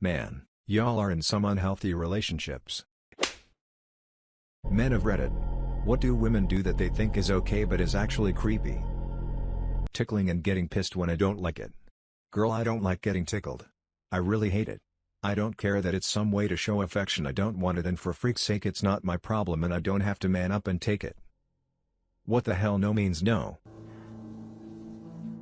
Man, y'all are in some unhealthy relationships. Men of Reddit. What do women do that they think is okay but is actually creepy? Tickling and getting pissed when I don't like it. Girl, I don't like getting tickled. I really hate it. I don't care that it's some way to show affection, I don't want it, and for freak's sake it's not my problem and I don't have to man up and take it. What the hell, no means no.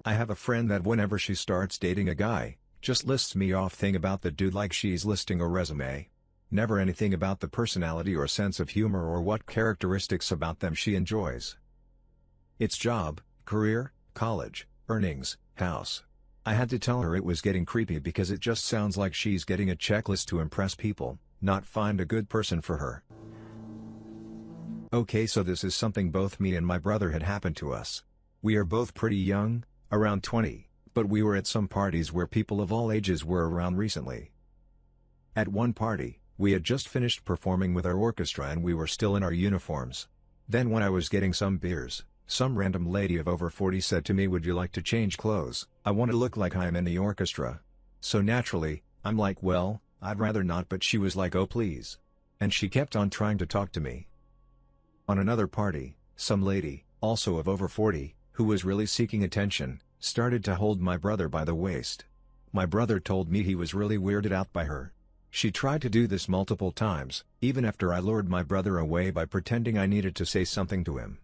I have a friend that whenever she starts dating a guy, just lists me off thing about the dude like she's listing a resume. Never anything about the personality or sense of humor or what characteristics about them she enjoys. It's job, career, college, earnings, house. I had to tell her it was getting creepy because it just sounds like she's getting a checklist to impress people, not find a good person for her. Okay, so this is something both me and my brother had happened to us. We are both pretty young, around 20, but we were at some parties where people of all ages were around recently. At one party, we had just finished performing with our orchestra and we were still in our uniforms. Then when I was getting some beers, some random lady of over 40 said to me, "Would you like to change clothes? I want to look like I'm in the orchestra." So naturally, I'm like, well, I'd rather not, but she was like, "Oh please." And she kept on trying to talk to me. On another party, some lady, also of over 40, who was really seeking attention, started to hold my brother by the waist. My brother told me he was really weirded out by her. She tried to do this multiple times, even after I lured my brother away by pretending I needed to say something to him.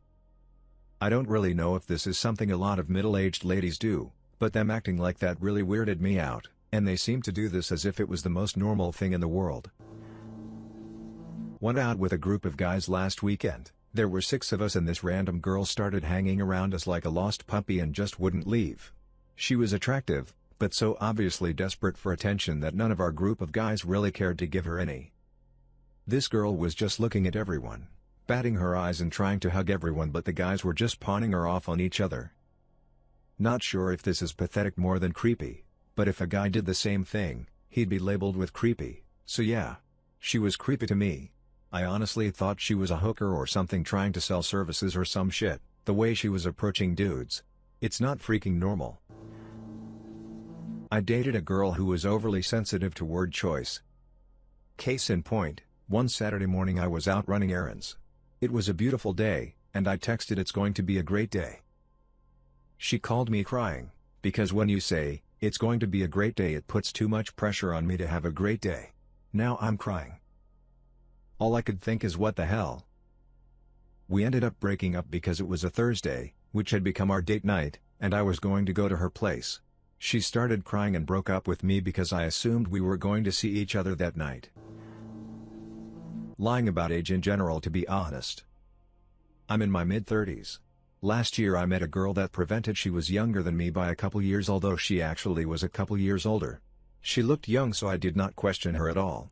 I don't really know if this is something a lot of middle-aged ladies do, but them acting like that really weirded me out, and they seem to do this as if it was the most normal thing in the world. Went out with a group of guys last weekend. There were 6 of us and this random girl started hanging around us like a lost puppy and just wouldn't leave. She was attractive, but so obviously desperate for attention that none of our group of guys really cared to give her any. This girl was just looking at everyone, batting her eyes and trying to hug everyone, but the guys were just pawning her off on each other. Not sure if this is pathetic more than creepy, but if a guy did the same thing, he'd be labeled with creepy, so yeah. She was creepy to me. I honestly thought she was a hooker or something trying to sell services or some shit, the way she was approaching dudes. It's not freaking normal. I dated a girl who was overly sensitive to word choice. Case in point, one Saturday morning I was out running errands. It was a beautiful day, and I texted, "It's going to be a great day." She called me crying, because when you say, "It's going to be a great day," it puts too much pressure on me to have a great day. Now I'm crying. All I could think is, what the hell? We ended up breaking up because it was a Thursday, which had become our date night, and I was going to go to her place. She started crying and broke up with me because I assumed we were going to see each other that night. Lying about age in general, to be honest. I'm in my mid-30s. Last year I met a girl that prevented she was younger than me by a couple years, although she actually was a couple years older. She looked young, so I did not question her at all.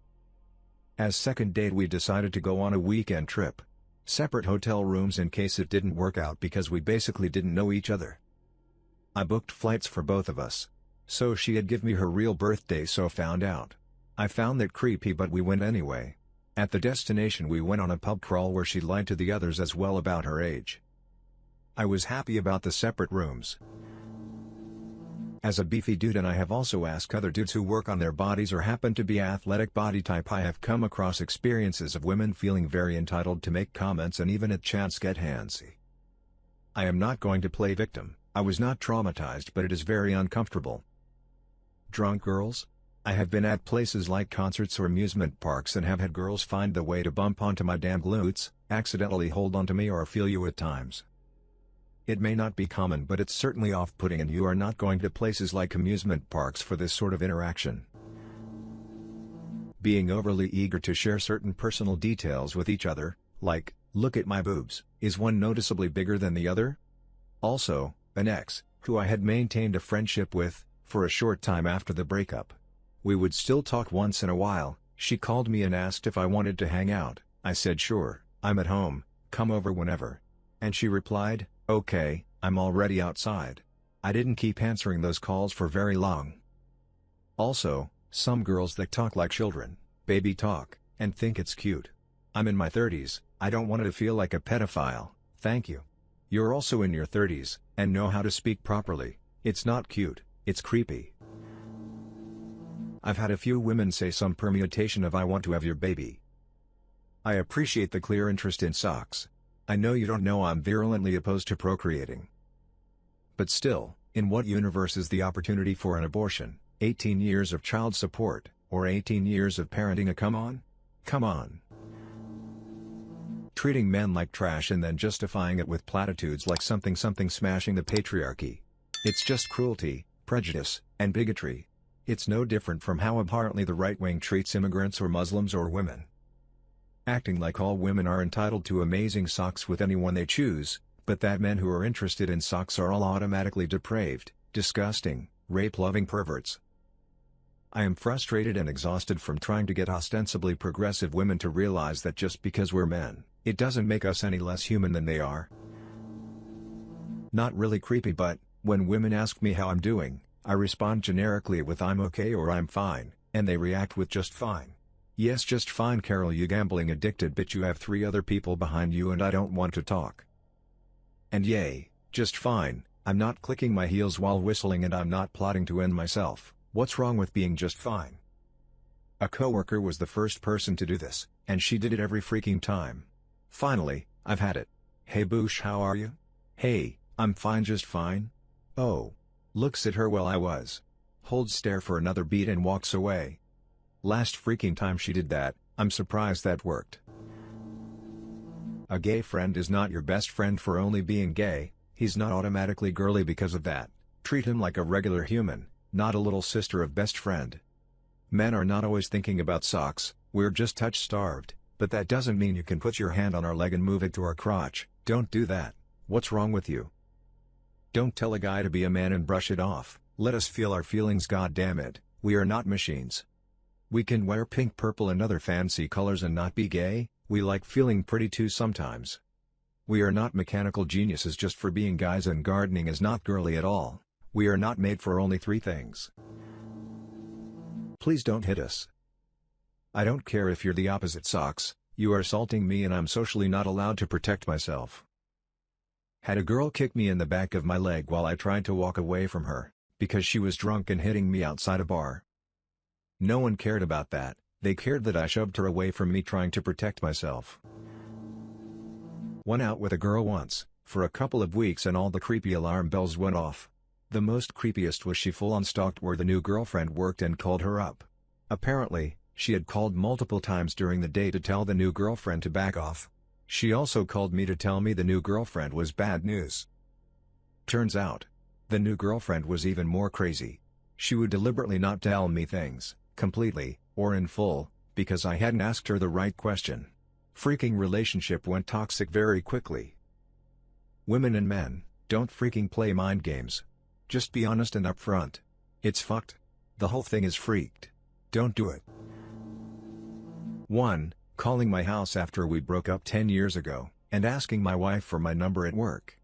As second date we decided to go on a weekend trip. Separate hotel rooms in case it didn't work out because we basically didn't know each other. I booked flights for both of us. So she had given me her real birthday, so found out. I found that creepy, but we went anyway. At the destination we went on a pub crawl where she lied to the others as well about her age. I was happy about the separate rooms. As a beefy dude, and I have also asked other dudes who work on their bodies or happen to be athletic body type, I have come across experiences of women feeling very entitled to make comments and even at chance get handsy. I am not going to play victim. I was not traumatized, but it is very uncomfortable. Drunk girls? I have been at places like concerts or amusement parks and have had girls find the way to bump onto my damn glutes, accidentally hold onto me, or feel you at times. It may not be common, but it's certainly off-putting, and you are not going to places like amusement parks for this sort of interaction. Being overly eager to share certain personal details with each other, like, "Look at my boobs," is one noticeably bigger than the other? Also, an ex, who I had maintained a friendship with, for a short time after the breakup. We would still talk once in a while. She called me and asked if I wanted to hang out. I said sure, I'm at home, come over whenever. And she replied, "Okay, I'm already outside." I didn't keep answering those calls for very long. Also, some girls that talk like children, baby talk, and think it's cute. I'm in my 30s, I don't want to feel like a pedophile, thank you. You're also in your 30s, and know how to speak properly. It's not cute, it's creepy. I've had a few women say some permutation of "I want to have your baby." I appreciate the clear interest in socks. I know you don't know I'm virulently opposed to procreating. But still, in what universe is the opportunity for an abortion, 18 years of child support, or 18 years of parenting a come on? Come on. Treating men like trash and then justifying it with platitudes like something smashing the patriarchy. It's just cruelty, prejudice, and bigotry. It's no different from how abhorrently the right wing treats immigrants or Muslims or women. Acting like all women are entitled to amazing socks with anyone they choose, but that men who are interested in socks are all automatically depraved, disgusting, rape-loving perverts. I am frustrated and exhausted from trying to get ostensibly progressive women to realize that just because we're men, it doesn't make us any less human than they are. Not really creepy, but when women ask me how I'm doing, I respond generically with "I'm okay" or "I'm fine," and they react with "just fine." Yes, just fine, Carol, you gambling addicted bitch, you have 3 other people behind you and I don't want to talk. And yay, just fine, I'm not clicking my heels while whistling and I'm not plotting to end myself. What's wrong with being just fine? A coworker was the first person to do this, and she did it every freaking time. Finally, I've had it. "Hey Boosh, how are you?" "Hey, I'm fine, just fine." "Oh." Looks at her while I was. Holds stare for another beat and walks away. Last freaking time she did that, I'm surprised that worked. A gay friend is not your best friend for only being gay. He's not automatically girly because of that. Treat him like a regular human, not a little sister of best friend. Men are not always thinking about socks, we're just touch-starved, but that doesn't mean you can put your hand on our leg and move it to our crotch. Don't do that. What's wrong with you? Don't tell a guy to be a man and brush it off. Let us feel our feelings, goddammit. We are not machines. We can wear pink, purple and other fancy colors and not be gay. We like feeling pretty too sometimes. We are not mechanical geniuses just for being guys, and gardening is not girly at all. We are not made for only 3 things. Please don't hit us. I don't care if you're the opposite socks, you are assaulting me and I'm socially not allowed to protect myself. Had a girl kick me in the back of my leg while I tried to walk away from her, because she was drunk and hitting me outside a bar. No one cared about that, they cared that I shoved her away from me trying to protect myself. Went out with a girl once, for a couple of weeks, and all the creepy alarm bells went off. The most creepiest was she full-on stalked where the new girlfriend worked and called her up. Apparently, she had called multiple times during the day to tell the new girlfriend to back off. She also called me to tell me the new girlfriend was bad news. Turns out, the new girlfriend was even more crazy. She would deliberately not tell me things, completely, or in full, because I hadn't asked her the right question. Freaking relationship went toxic very quickly. Women and men, don't freaking play mind games. Just be honest and upfront. It's fucked. The whole thing is freaked. Don't do it. 1. Calling my house after we broke up 10 years ago, and asking my wife for my number at work.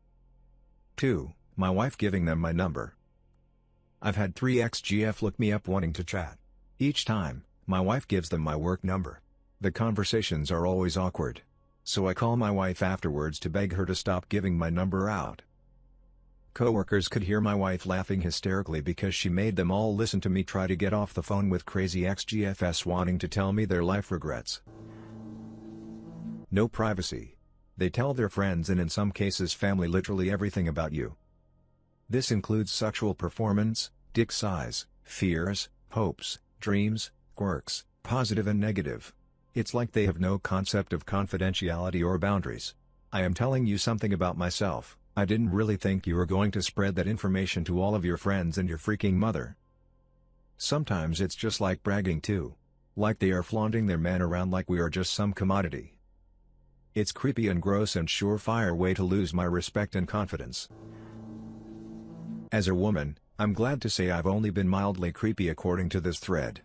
2. My wife giving them my number. I've had 3 ex-GF look me up wanting to chat. Each time, my wife gives them my work number. The conversations are always awkward. So I call my wife afterwards to beg her to stop giving my number out. Coworkers could hear my wife laughing hysterically because she made them all listen to me try to get off the phone with crazy ex-GFs wanting to tell me their life regrets. No privacy. They tell their friends and in some cases family literally everything about you. This includes sexual performance, dick size, fears, hopes, dreams, quirks, positive and negative. It's like they have no concept of confidentiality or boundaries. I am telling you something about myself. I didn't really think you were going to spread that information to all of your friends and your freaking mother. Sometimes it's just like bragging too. Like they are flaunting their man around like we are just some commodity. It's creepy and gross and surefire way to lose my respect and confidence. As a woman, I'm glad to say I've only been mildly creepy according to this thread.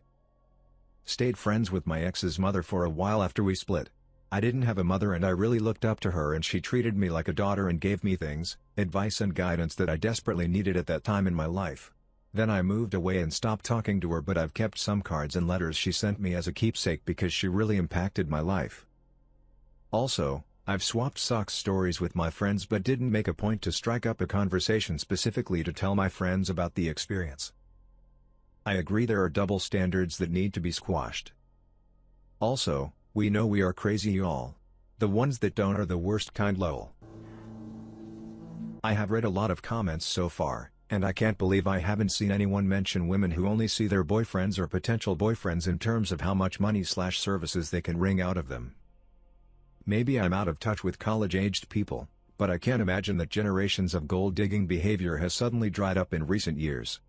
Stayed friends with my ex's mother for a while after we split. I didn't have a mother and I really looked up to her, and she treated me like a daughter and gave me things, advice and guidance that I desperately needed at that time in my life. Then I moved away and stopped talking to her, but I've kept some cards and letters she sent me as a keepsake because she really impacted my life. Also, I've swapped socks stories with my friends but didn't make a point to strike up a conversation specifically to tell my friends about the experience. I agree there are double standards that need to be squashed. Also, we know we are crazy y'all. The ones that don't are the worst kind lol. I have read a lot of comments so far, and I can't believe I haven't seen anyone mention women who only see their boyfriends or potential boyfriends in terms of how much money/services they can wring out of them. Maybe I'm out of touch with college-aged people, but I can't imagine that generations of gold-digging behavior has suddenly dried up in recent years.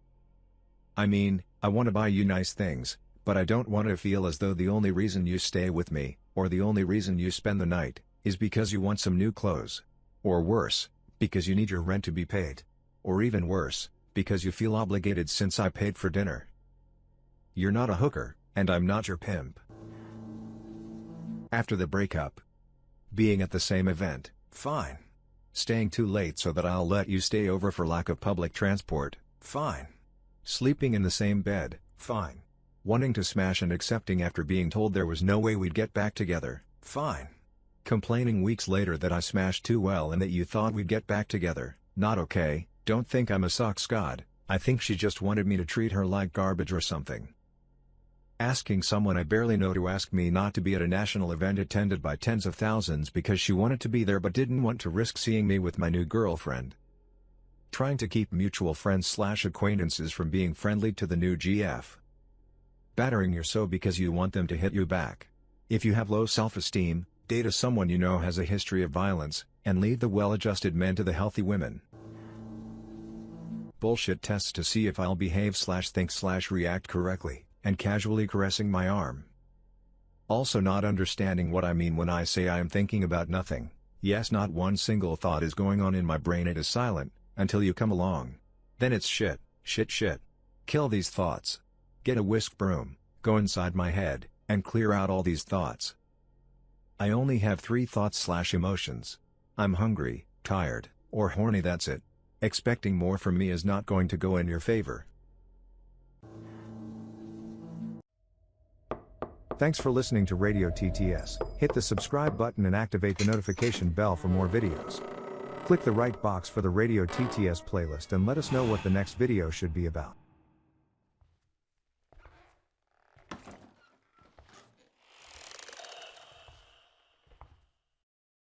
I mean, I want to buy you nice things, but I don't want to feel as though the only reason you stay with me, or the only reason you spend the night, is because you want some new clothes. Or worse, because you need your rent to be paid. Or even worse, because you feel obligated since I paid for dinner. You're not a hooker, and I'm not your pimp. After the breakup. Being at the same event, fine. Staying too late so that I'll let you stay over for lack of public transport, fine. Sleeping in the same bed, fine. Wanting to smash and accepting after being told there was no way we'd get back together, fine. Complaining weeks later that I smashed too well and that you thought we'd get back together, not okay. Don't think I'm a sucks god, I think she just wanted me to treat her like garbage or something. Asking someone I barely know to ask me not to be at a national event attended by tens of thousands because she wanted to be there but didn't want to risk seeing me with my new girlfriend. Trying to keep mutual friends/acquaintances from being friendly to the new GF. Battering your so because you want them to hit you back. If you have low self-esteem, date someone you know has a history of violence, and leave the well-adjusted men to the healthy women. Bullshit tests to see if I'll behave/think/react correctly, and casually caressing my arm. Also not understanding what I mean when I say I am thinking about nothing. Yes, not one single thought is going on in my brain, it is silent, until you come along. Then it's shit. Kill these thoughts. Get a whisk broom, go inside my head, and clear out all these thoughts. I only have 3 thoughts/emotions. I'm hungry, tired, or horny, that's it. Expecting more from me is not going to go in your favor. Thanks for listening to Radio TTS. Hit the subscribe button and activate the notification bell for more videos. Click the right box for the Radio TTS playlist and let us know what the next video should be about.